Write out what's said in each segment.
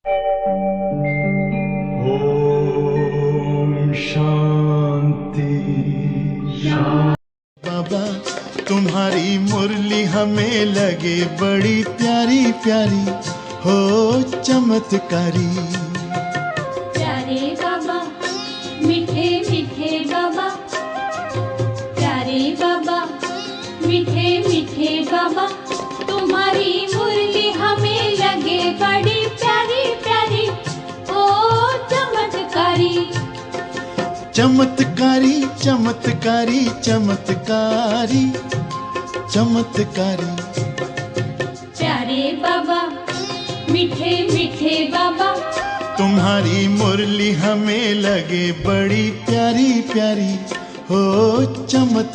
ओम शांति शांति। बाबा तुम्हारी मुरली हमें लगे बड़ी प्यारी प्यारी, हो चमत्कारी। प्यारे बाबा मीठे मीठे बाबा, प्यारे बाबा मीठे मीठे बाबा, तुम्हारी मुरली हमें लगे बड़ी प्यारी प्यारी, ओ चमत्कारी। चमत्कारी चमत्कारी चमत्कारी चमत्कारी। प्यारे बाबा मीठे मीठे बाबा, तुम्हारी मुरली हमें लगे बड़ी प्यारी प्यारी, हो चमत्कारी।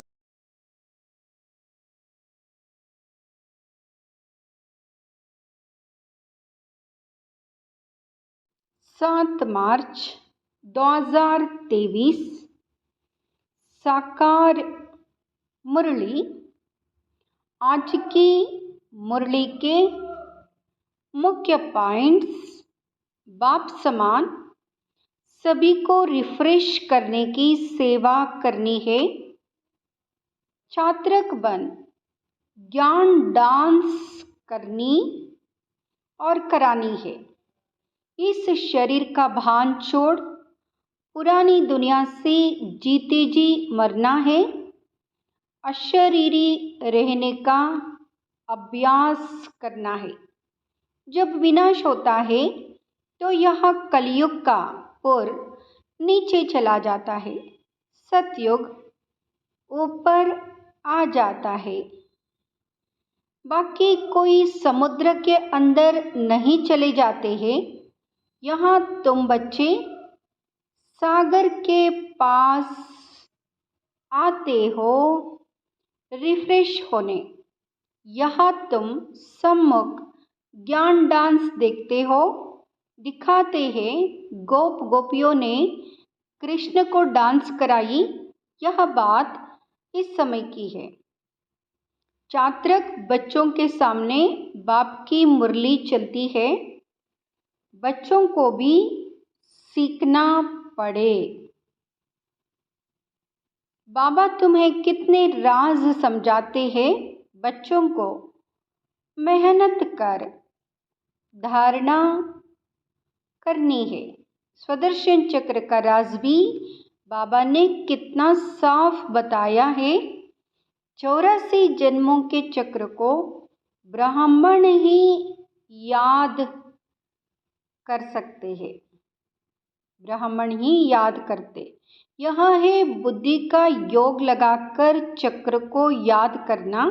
7 मार्च 2023 साकार मुरली। आज की मुरली के मुख्य पॉइंट्स। बाप समान सभी को रिफ्रेश करने की सेवा करनी है। छात्रक बन ज्ञान डांस करनी और करानी है। इस शरीर का भान छोड़ पुरानी दुनिया से जीते जी मरना है। अशरीरी रहने का अभ्यास करना है। जब विनाश होता है तो यह कलयुग का पूर्व नीचे चला जाता है, सतयुग ऊपर आ जाता है। बाकी कोई समुद्र के अंदर नहीं चले जाते हैं। यहाँ तुम बच्चे सागर के पास आते हो रिफ्रेश होने। यहाँ तुम सम्मुख ज्ञान डांस देखते हो। दिखाते हैं गोप गोपियों ने कृष्ण को डांस कराई। यह बात इस समय की है। चात्रक बच्चों के सामने बाप की मुरली चलती है। बच्चों को भी सीखना पड़े। बाबा तुम्हें कितने राज समझाते हैं। बच्चों को मेहनत कर धारणा करनी है। स्वदर्शन चक्र का राज भी बाबा ने कितना साफ बताया है। 84 जन्मों के चक्र को ब्राह्मण ही याद कर सकते हैं। ब्राह्मण ही याद करते। यह है बुद्धि का योग लगाकर चक्र को याद करना।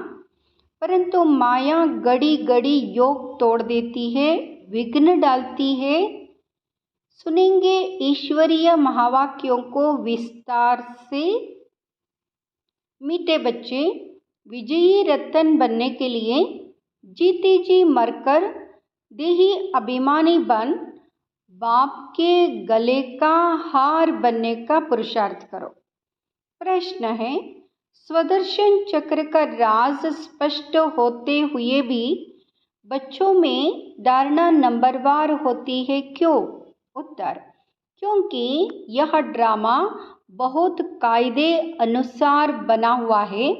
परंतु माया गड़ी गड़ी योग तोड़ देती है, विघ्न डालती है। सुनेंगे ईश्वरीय महावाक्यों को विस्तार से। मीठे बच्चे, विजयी रतन बनने के लिए जीते जी मरकर देही अभिमानी बन बाप के गले का हार बनने का पुरुषार्थ करो। प्रश्न है, स्वदर्शन चक्र का राज स्पष्ट होते हुए भी बच्चों में धारणा नंबरवार होती है, क्यों? उत्तर, क्योंकि यह ड्रामा बहुत कायदे अनुसार बना हुआ है।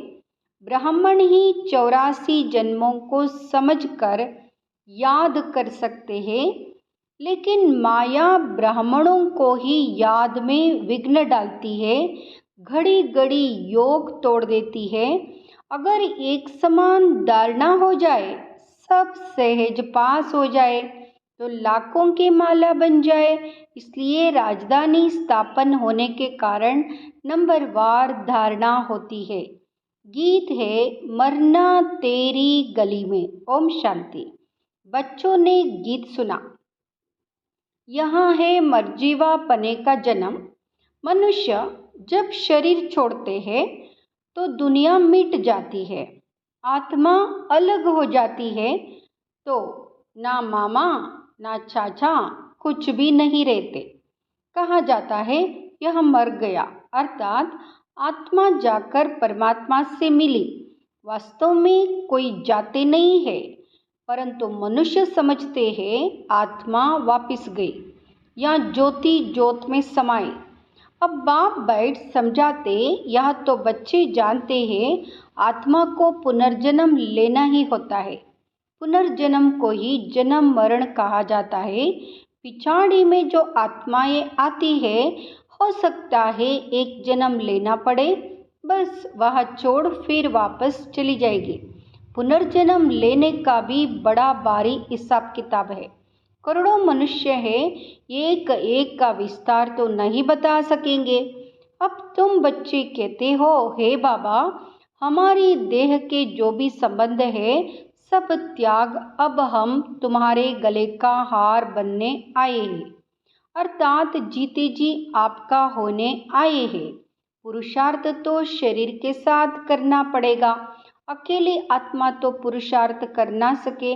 ब्राह्मण ही 84 जन्मों को समझकर याद कर सकते हैं, लेकिन माया ब्राह्मणों को ही याद में विघ्न डालती है, घड़ी घड़ी योग तोड़ देती है। अगर एक समान धारणा हो जाए, सब सहज पास हो जाए तो लाखों के माला बन जाए। इसलिए राजधानी स्थापन होने के कारण नंबरवार धारणा होती है। गीत है मरना तेरी गली में। ओम शांति। बच्चों ने गीत सुना। यहाँ है मर्जीवा पने का जन्म। मनुष्य जब शरीर छोड़ते हैं तो दुनिया मिट जाती है, आत्मा अलग हो जाती है, तो ना मामा ना चाचा कुछ भी नहीं रहते। कहा जाता है यह मर गया, अर्थात आत्मा जाकर परमात्मा से मिली। वास्तव में कोई जाते नहीं है, परंतु मनुष्य समझते हैं आत्मा वापस गई या ज्योति ज्योत में समाई। अब बाप बैठ समझाते, यह तो बच्चे जानते हैं आत्मा को पुनर्जन्म लेना ही होता है। पुनर्जन्म को ही जन्म मरण कहा जाता है। पिछाड़ी में जो आत्माएं आती है, हो सकता है एक जन्म लेना पड़े, बस वह छोड़ फिर वापस चली जाएगी। पुनर्जन्म लेने का भी बड़ा भारी हिसाब किताब है। करोड़ों मनुष्य हैं, एक एक का विस्तार तो नहीं बता सकेंगे। अब तुम बच्चे कहते हो, हे बाबा, हमारी देह के जो भी संबंध है सब त्याग, अब हम तुम्हारे गले का हार बनने आए हैं, अर्थात जीते जी आपका होने आए हैं। पुरुषार्थ तो शरीर के साथ करना पड़ेगा, अकेले आत्मा तो पुरुषार्थ कर ना सके।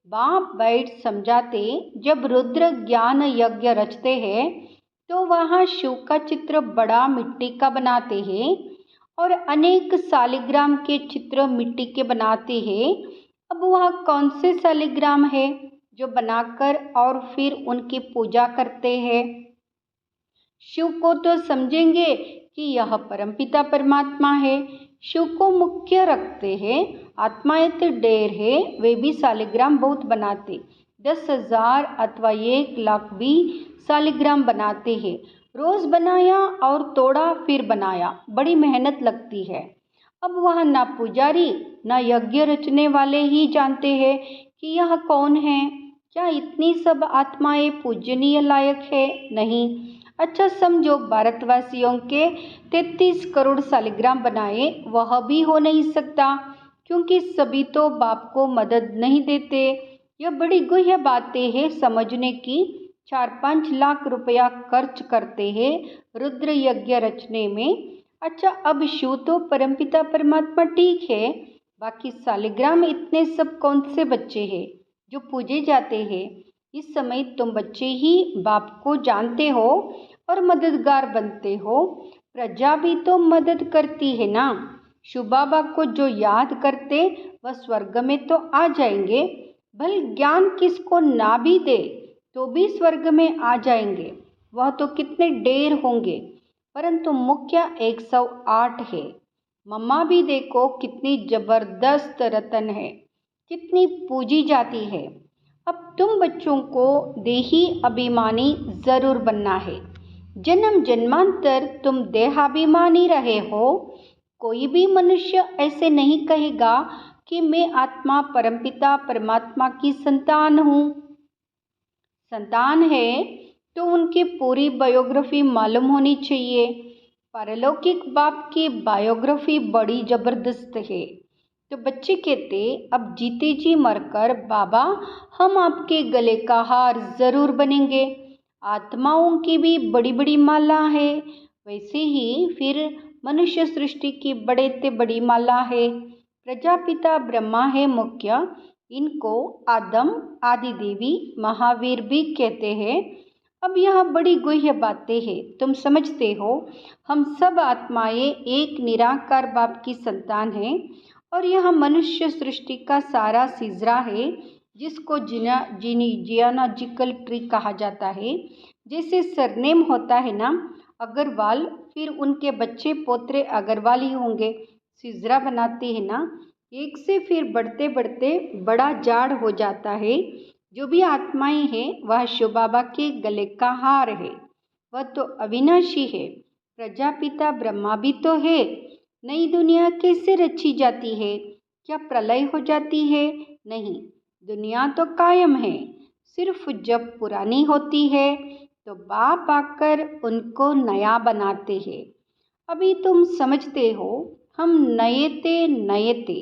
बाप बैठ समझाते, जब रुद्र ज्ञान यज्ञ रचते हैं तो वहाँ शिव का चित्र बड़ा मिट्टी का बनाते हैं और अनेक शालिग्राम के चित्र मिट्टी के बनाते हैं। अब वह कौन से शालिग्राम है जो बनाकर और फिर उनकी पूजा करते हैं? शिव को तो समझेंगे कि यह परमपिता परमात्मा है, शिव को मुख्य रखते हैं। आत्माएं तो ढेर है, वे भी शालिग्राम बहुत बनाते, 10,000 अथवा 1,00,000 भी शालिग्राम बनाते हैं। रोज बनाया और तोड़ा फिर बनाया, बड़ी मेहनत लगती है। अब वह ना पुजारी ना यज्ञ रचने वाले ही जानते हैं कि यह कौन है। क्या इतनी सब आत्माएं पूजनीय लायक है? नहीं। अच्छा समझो, भारतवासियों के 33 करोड़ शालिग्राम बनाए, वह भी हो नहीं सकता, क्योंकि सभी तो बाप को मदद नहीं देते। यह बड़ी गुह्य बातें हैं समझने की। 4-5 लाख रुपया खर्च करते हैं रुद्र यज्ञ रचने में। अच्छा, अब शिव तो परमपिता परमात्मा ठीक है, बाकी शालिग्राम इतने सब कौन से बच्चे हैं जो पूजे जाते हैं? इस समय तुम बच्चे ही बाप को जानते हो और मददगार बनते हो। प्रजा भी तो मदद करती है ना। शिव बाबा को जो याद करते वह स्वर्ग में तो आ जाएंगे। भले ज्ञान किसको ना भी दे तो भी स्वर्ग में आ जाएंगे। वह तो कितने ढेर होंगे, परंतु मुख्य 108 है। मम्मा भी देखो कितनी जबरदस्त रतन है, कितनी पूजी जाती है। अब तुम बच्चों को देही अभिमानी जरूर बनना है। जन्म जन्मांतर तुम देहाभिमानी रहे हो। कोई भी मनुष्य ऐसे नहीं कहेगा कि मैं आत्मा परमपिता परमात्मा की संतान हूँ। संतान है तो उनकी पूरी बायोग्राफी मालूम होनी चाहिए। पारलौकिक बाप की बायोग्राफी बड़ी जबरदस्त है। तो बच्चे कहते, अब जीते जी मरकर बाबा हम आपके गले का हार जरूर बनेंगे। आत्माओं की भी बड़ी बड़ी माला है, वैसे ही फिर मनुष्य सृष्टि की बड़े से बड़ी माला है। प्रजापिता ब्रह्मा है मुख्य, इनको आदम आदि देवी महावीर भी कहते हैं। अब यह बड़ी गुह्य बातें हैं, तुम समझते हो। हम सब आत्माएं एक निराकार बाप की संतान हैं और यह मनुष्य सृष्टि का सारा सिजरा है, जिसको जियोलॉजिकल ट्री कहा जाता है। जैसे सरनेम होता है ना अग्रवाल, फिर उनके बच्चे पोतरे अग्रवाल ही होंगे। सिजरा बनाते हैं ना, एक से फिर बढ़ते बढ़ते बड़ा जाड़ हो जाता है। जो भी आत्माएं हैं वह शिव बाबा के गले का हार है, वह तो अविनाशी है। प्रजापिता ब्रह्मा भी तो है। नई दुनिया कैसे रची जाती है? क्या प्रलय हो जाती है? नहीं, दुनिया तो कायम है। सिर्फ जब पुरानी होती है तो बाप आकर उनको नया बनाते हैं। अभी तुम समझते हो, हम नए थे।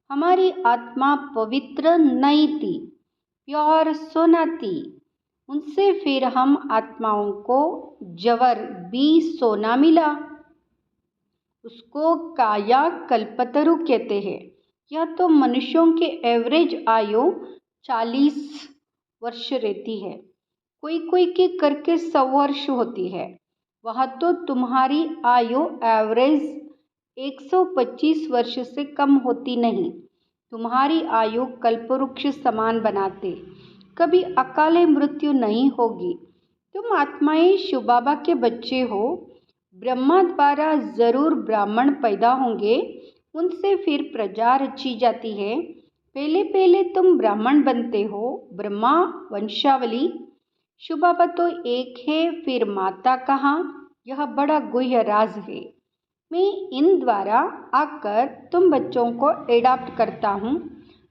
हमारी आत्मा पवित्र नई थी, प्योर सोना थी। उनसे फिर हम आत्माओं को जवर भी सोना मिला, उसको काया कल्पतरु कहते हैं। यह तो मनुष्यों के एवरेज आयु 40 वर्ष रहती है, कोई कोई के करके 100 वर्ष होती है। वह तो तुम्हारी आयु एवरेज 125 वर्ष से कम होती नहीं। तुम्हारी आयु कल्पवृक्ष समान बनाते, कभी अकाले मृत्यु नहीं होगी। तुम आत्माएं शिव बाबा के बच्चे हो, ब्रह्मा द्वारा जरूर ब्राह्मण पैदा होंगे, उनसे फिर प्रजा रची जाती है। पहले पहले तुम ब्राह्मण बनते हो, ब्रह्मा वंशावली। शिव बाबा तो एक है, फिर माता कहाँ, यह बड़ा गुह्य राज है। मैं इन द्वारा आकर तुम बच्चों को एडाप्ट करता हूँ,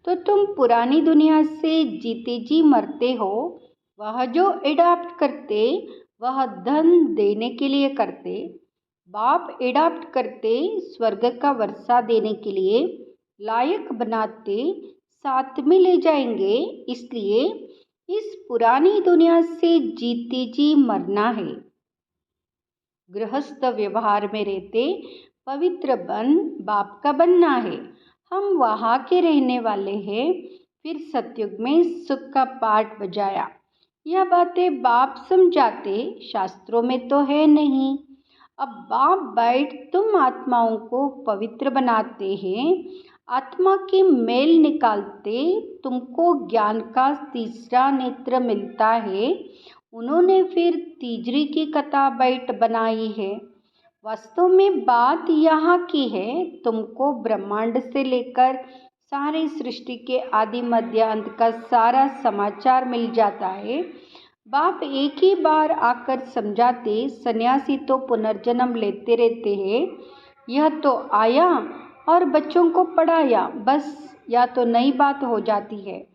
तो तुम पुरानी दुनिया से जीते जी मरते हो। वह जो एडाप्ट करते वह धन देने के लिए करते, बाप एडाप्ट करते स्वर्ग का वर्षा देने के लिए, लायक बनाते साथ में ले जाएंगे। इसलिए इस पुरानी दुनिया से जीते जी मरना है। गृहस्थ व्यवहार में रहते पवित्र बन बाप का बनना है। हम वहाँ के रहने वाले हैं। फिर सतयुग में सुख का पाठ बजाया। यह बातें बाप समझाते, शास्त्रों में तो है नहीं। अब बाप बैठ तुम आत्माओं को पवित्र बनाते हैं, आत्मा की मेल निकालते, तुमको ज्ञान का तीसरा नेत्र मिलता है। उन्होंने फिर तीजरी की कथा बैठ बनाई है। वास्तव में बात यहाँ की है, तुमको ब्रह्मांड से लेकर सारी सृष्टि के आदि मध्य अंत का सारा समाचार मिल जाता है। बाप एक ही बार आकर समझाते, सन्यासी तो पुनर्जन्म लेते रहते हैं। यह तो आया और बच्चों को पढ़ाया, बस, या तो नई बात हो जाती है।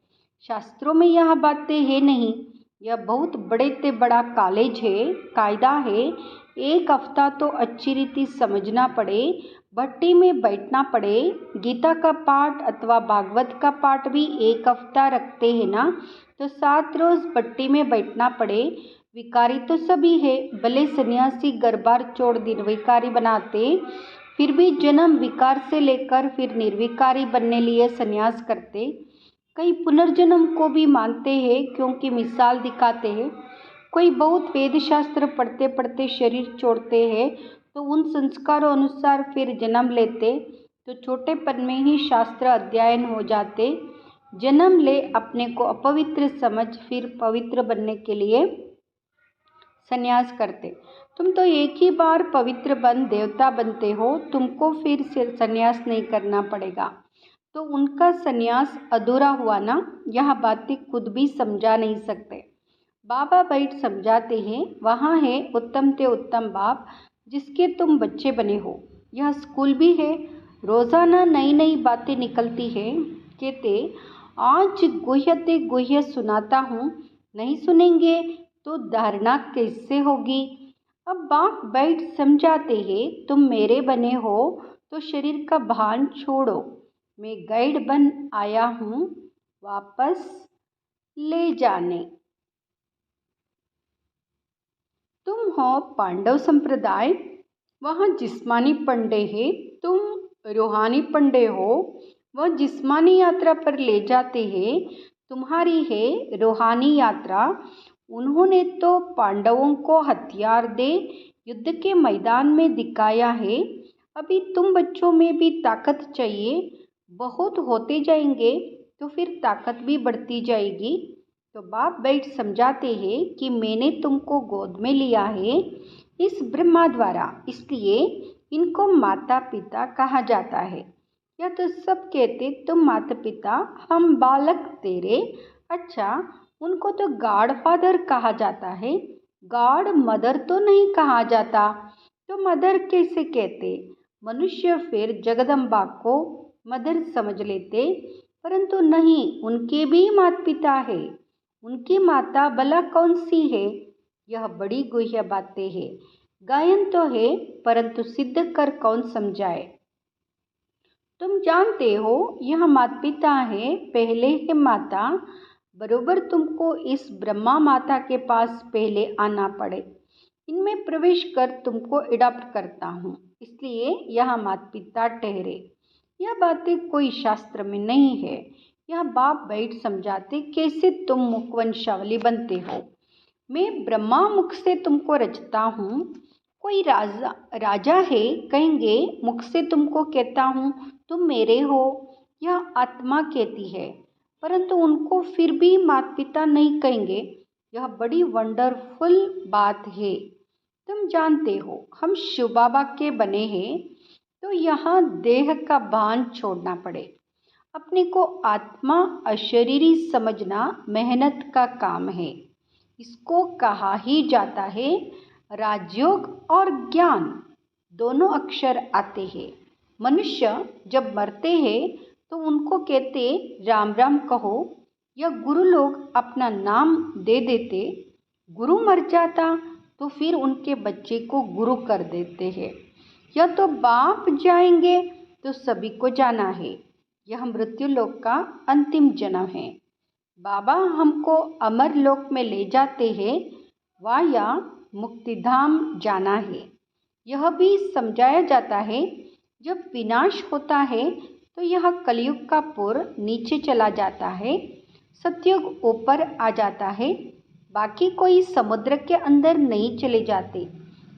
शास्त्रों में यह बातें है नहीं। यह बहुत बड़े से बड़ा कॉलेज है, कायदा है। एक हफ्ता तो अच्छी रीति समझना पड़े, भट्टी में बैठना पड़े। गीता का पाठ अथवा भागवत का पाठ भी एक हफ्ता रखते हैं ना, तो 7 रोज भट्टी में बैठना पड़े। विकारी तो सभी है, भले सन्यासी घर-बार छोड़ निर्विकारी बनाते, फिर भी जन्म विकार से लेकर फिर निर्विकारी बनने लिए सन्यास करते। कई पुनर्जन्म को भी मानते हैं, क्योंकि मिसाल दिखाते हैं। कोई बहुत वेद शास्त्र पढ़ते पढ़ते शरीर छोड़ते हैं, तो उन संस्कारों अनुसार फिर जन्म लेते, तो छोटेपन में ही शास्त्र अध्ययन हो जाते। जन्म ले अपने को अपवित्र समझ फिर पवित्र बनने के लिए संन्यास करते। तुम तो एक ही बार पवित्र बन देवता बनते हो, तुमको फिर संन्यास नहीं करना पड़ेगा। तो उनका संन्यास अधूरा हुआ ना। यह बातें खुद भी समझा नहीं सकते। बाबा बैठ समझाते हैं। वहाँ है उत्तम ते उत्तम बाप, जिसके तुम बच्चे बने हो। यह स्कूल भी है, रोज़ाना नई नई बातें निकलती है। कहते आज गुह्य ते गुह्य सुनाता हूँ, नहीं सुनेंगे तो धारणा कैसे होगी। अब बाप बैठ समझाते हैं, तुम मेरे बने हो तो शरीर का भान छोड़ो। मैं गाइड बन आया हूँ वापस ले जाने। तुम हो पांडव संप्रदाय, वहाँ जिस्मानी पंडे हैं, तुम रूहानी पंडे हो। वह जिस्मानी यात्रा पर ले जाते हैं, तुम्हारी है रूहानी यात्रा। उन्होंने तो पांडवों को हथियार दे युद्ध के मैदान में दिखाया है। अभी तुम बच्चों में भी ताकत चाहिए। बहुत होते जाएंगे तो फिर ताकत भी बढ़ती जाएगी। तो बाप बैठ समझाते हैं कि मैंने तुमको गोद में लिया है इस ब्रह्मा द्वारा, इसलिए इनको माता पिता कहा जाता है। या तो सब कहते तुम माता पिता, हम बालक तेरे। अच्छा, उनको तो गॉड फादर कहा जाता है, गॉड मदर तो नहीं कहा जाता। तो मदर कैसे कहते? मनुष्य फिर जगदम्बा को मदर समझ लेते, परंतु नहीं, उनके भी माता पिता है। उनकी माता भला कौन सी है? यह बड़ी गुह्य बातें है। गायन तो है, परंतु सिद्ध कर कौन समझाए। तुम जानते हो यह माता पिता है, पहले है माता। बरोबर तुमको इस ब्रह्मा माता के पास पहले आना पड़े। इनमें प्रवेश कर तुमको अडॉप्ट करता हूँ, इसलिए यह माता पिता ठहरे। यह बातें कोई शास्त्र में नहीं है। यह बाप बैठ समझाते कैसे तुम मुखवंशावली बनते हो। मैं ब्रह्मा मुख से तुमको रचता हूँ। कोई राजा है, कहेंगे मुख से तुमको कहता हूँ तुम मेरे हो। यह आत्मा कहती है, परंतु उनको फिर भी माता पिता नहीं कहेंगे। यह बड़ी वंडरफुल बात है। तुम जानते हो हम शिव बाबा के बने हैं, तो यहाँ देह का भान छोड़ना पड़े। अपने को आत्मा अशरीरी समझना मेहनत का काम है। इसको कहा ही जाता है राजयोग और ज्ञान। दोनों अक्षर आते हैं। मनुष्य जब मरते हैं तो उनको कहते राम राम कहो, या गुरु लोग अपना नाम दे देते। गुरु मर जाता तो फिर उनके बच्चे को गुरु कर देते हैं। या तो बाप जाएंगे तो सभी को जाना है। यह मृत्यु लोक का अंतिम जन्म है। बाबा हमको अमर लोक में ले जाते हैं, या मुक्तिधाम जाना है। यह भी समझाया जाता है जब विनाश होता है तो यह कलयुग का पुर नीचे चला जाता है, सतयुग ऊपर आ जाता है। बाकी कोई समुद्र के अंदर नहीं चले जाते।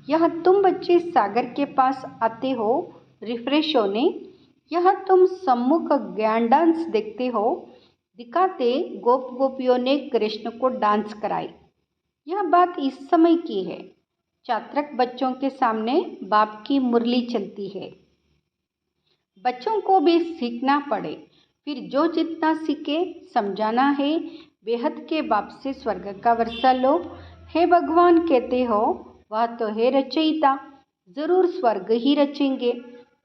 यह तुम बच्चे सागर के पास आते हो रिफ्रेश होने। यह तुम सम्मुख ज्ञान डांस देखते हो। दिखाते गोप गोपियों ने कृष्ण को डांस कराई। यह बात इस समय की है। चात्रक बच्चों के सामने बाप की मुरली चलती है। बच्चों को भी सीखना पड़े, फिर जो जितना सीखे समझाना है। बेहद के बाप से स्वर्ग का वर्षा लो। हे भगवान कहते हो, वह तो है रचयिता, जरूर स्वर्ग ही रचेंगे।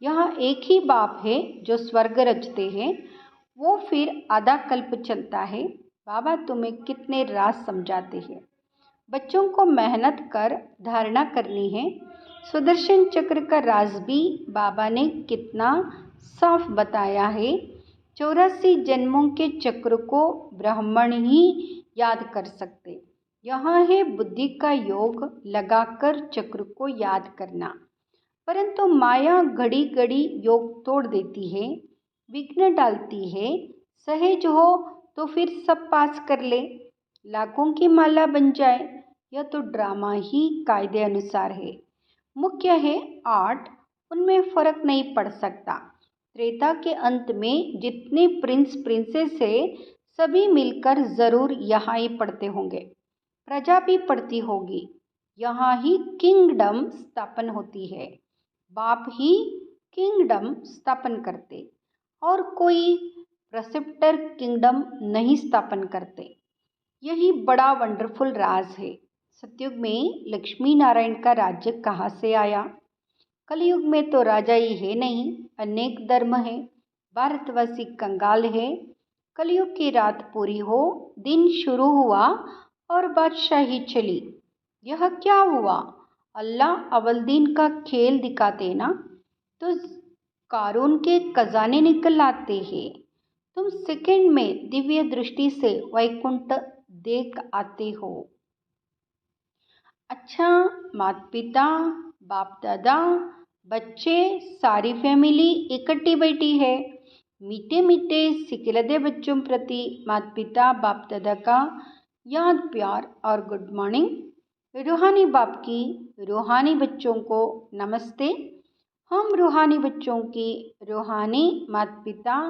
यहाँ एक ही बाप है जो स्वर्ग रचते हैं। वो फिर आधा कल्प चलता है। बाबा तुम्हें कितने राज समझाते हैं। बच्चों को मेहनत कर धारणा करनी है। सुदर्शन चक्र का राज भी बाबा ने कितना साफ बताया है। 84 जन्मों के चक्र को ब्राह्मण ही याद कर सकते। यहाँ है बुद्धि का योग लगाकर चक्र को याद करना। परंतु माया घड़ी घड़ी योग तोड़ देती है, विघ्न डालती है। सहज हो तो फिर सब पास कर ले, लाखों की माला बन जाए। यह तो ड्रामा ही कायदे अनुसार है। मुख्य है 8, उनमें फर्क नहीं पड़ सकता। त्रेता के अंत में जितने प्रिंस प्रिंसेस है सभी मिलकर जरूर यहाँ ही पढ़ते होंगे। प्रजा भी पढ़ती होगी। यहाँ ही किंगडम स्थापन होती है। बाप ही किंगडम स्थापन करते और कोई प्रेसिप्टर किंगडम नहीं स्थापन करते। यही बड़ा वंडरफुल राज है। सतयुग में लक्ष्मी नारायण का राज्य कहाँ से आया? कलयुग में तो राजा ही है नहीं, अनेक धर्म है। भारतवासी कंगाल है। कलयुग की रात पूरी हो, दिन शुरू हुआ और बादशाही चली। यह क्या हुआ? अल्लाह अव्वल दिन का खेल दिखाते ना, तो कारून के खजाने निकल आते हैं। तुम सेकंड में दिव्य दृष्टि से वैकुंठ देख आते हो। अच्छा, माता पिता, बाप दादा, बच्चे, सारी फैमिली इकट्ठी बैठी है। मीठे मीठे सिकिलदे बच्चों प्रति माता पिता बाप दादा का याद प्यार और गुड मॉर्निंग। रूहानी बाप की रूहानी बच्चों को नमस्ते। हम रूहानी बच्चों की रूहानी माता पिता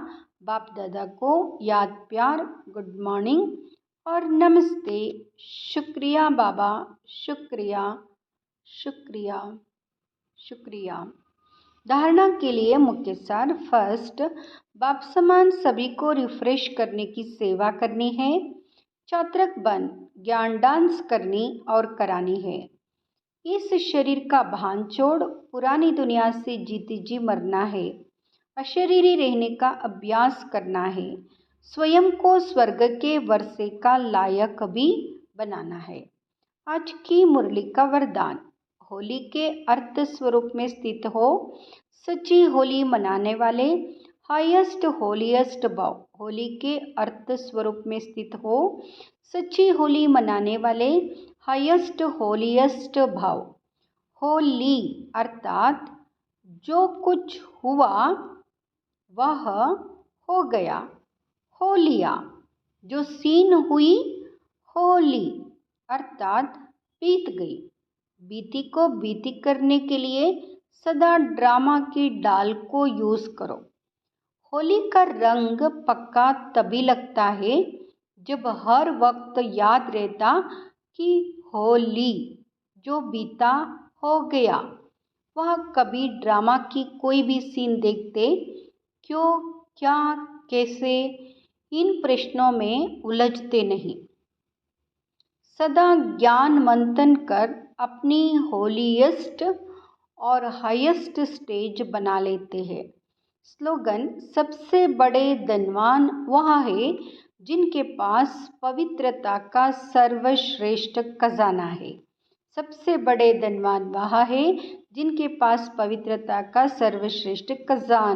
बाप दादा को याद प्यार गुड मॉर्निंग और नमस्ते। शुक्रिया बाबा, शुक्रिया शुक्रिया शुक्रिया। धारणा के लिए मुख्य सार। फर्स्ट, बाप समान सभी को रिफ्रेश करने की सेवा करनी है। चात्रक बन ज्ञान डांस करनी और करानी है। इस शरीर का भान छोड़ पुरानी दुनिया से जीती जी मरना है। अशरीरी रहने का अभ्यास करना है। स्वयं को स्वर्ग के वर्षे का लायक भी बनाना है। आज की मुरली का वरदान। होली के अर्थ स्वरूप में स्थित हो। सच्ची होली मनाने वाले हाईएस्ट होलीएस्ट भाव। होली के अर्थ स्वरूप में स्थित हो। सच्ची होली मनाने वाले हाईएस्ट होलीएस्ट भाव। होली अर्थात जो कुछ हुआ वह हो गया, हो लिया। जो सीन हुई होली अर्थात बीत गई। बीती को बीती करने के लिए सदा ड्रामा की डाल को यूज करो। होली का रंग पक्का तभी लगता है जब हर वक्त याद रहता कि होली जो बीता हो गया। वह कभी ड्रामा की कोई भी सीन देखते, क्यों, क्या, कैसे, इन प्रश्नों में उलझते नहीं। सदा ज्ञान मंथन कर अपनी होलीएस्ट और हाईएस्ट स्टेज बना लेते हैं। स्लोगन, सबसे बड़े धनवान वह है जिनके पास पवित्रता का सर्वश्रेष्ठ खजाना है। सबसे बड़े धनवान वह है जिनके पास पवित्रता का सर्वश्रेष्ठ खजाना।